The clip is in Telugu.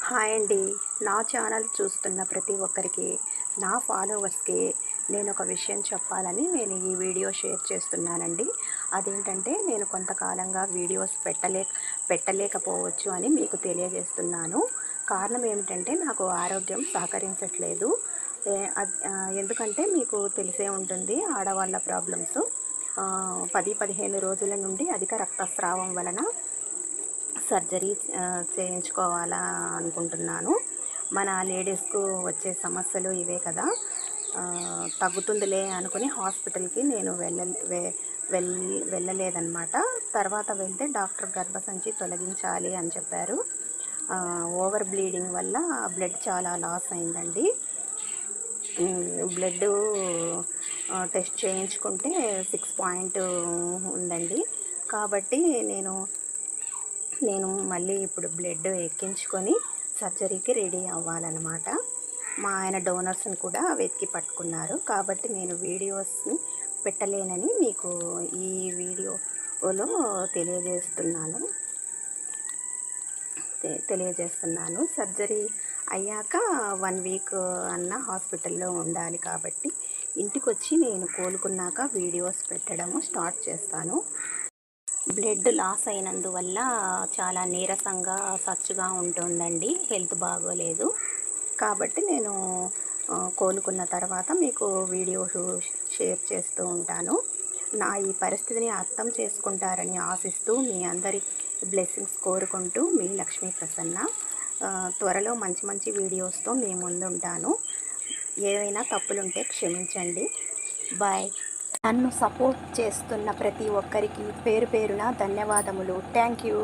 హాయ్ అండి. నా ఛానల్ చూస్తున్న ప్రతి ఒక్కరికి, నా ఫాలోవర్స్‌కి నేను ఒక విషయం చెప్పాలని నేను ఈ వీడియో షేర్ చేస్తున్నానండి. అదేంటంటే నేను కొంతకాలంగా వీడియోస్ పెట్టలేకపోవచ్చు అని మీకు తెలియజేస్తున్నాను. కారణం ఏమిటంటే నాకు ఆరోగ్యం సహకరించట్లేదు. ఎందుకంటే మీకు తెలిసే ఉంటుంది ఆడవాళ్ళ ప్రాబ్లమ్స్. 10, 15 రోజుల నుండి అధిక రక్తస్రావం వలన సర్జరీ చేయించుకోవాలా అనుకుంటున్నాను. మన లేడీస్‌కు వచ్చే సమస్యలు ఇవే కదా! తగ్గుతుందిలే అనుకుని హాస్పిటల్‌కి నేను వెళ్ళలేదనమాట. తర్వాత వెళ్తే డాక్టర్ గర్భసంచి తొలగించాలి అని చెప్పారు. ఓవర్ బ్లీడింగ్ వల్ల బ్లడ్ చాలా లాస్ అయిందండి. బ్లడ్డు టెస్ట్ చేయించుకుంటే 6 పాయింట్ ఉందండి. కాబట్టి నేను నేను మళ్ళీ ఇప్పుడు బ్లడ్ ఎక్కించుకొని సర్జరీకి రెడీ అవ్వాలన్నమాట. మా ఆయన డోనర్స్ని కూడా వెతికి పట్టుకున్నారు. కాబట్టి నేను వీడియోస్ని పెట్టలేనని మీకు ఈ వీడియోలో తెలియజేస్తున్నాను. సర్జరీ అయ్యాక 1 వీక్ అన్న హాస్పిటల్లో ఉండాలి. కాబట్టి ఇంటికొచ్చి నేను కోలుకున్నాక వీడియోస్ పెట్టడము స్టార్ట్ చేస్తాను. బ్లడ్ లాస్ అయినందువల్ల చాలా నీరసంగా సచ్చుగా ఉంటుందండి. హెల్త్ బాగోలేదు. కాబట్టి నేను కోలుకున్న తర్వాత మీకు వీడియోస్ షేర్ చేస్తూ ఉంటాను. నా ఈ పరిస్థితిని అర్థం చేసుకుంటారని ఆశిస్తూ మీ అందరి బ్లెస్సింగ్స్ కోరుకుంటూ మీ లక్ష్మీ ప్రసన్న. త్వరలో మంచి మంచి వీడియోస్తో మీ ముందుంటాను. ఏవైనా తప్పులుంటే క్షమించండి. బాయ్. నన్ను సపోర్ట్ చేస్తున్న ప్రతి ఒక్కరికి పేరు పేరున ధన్యవాదములు. Thank you.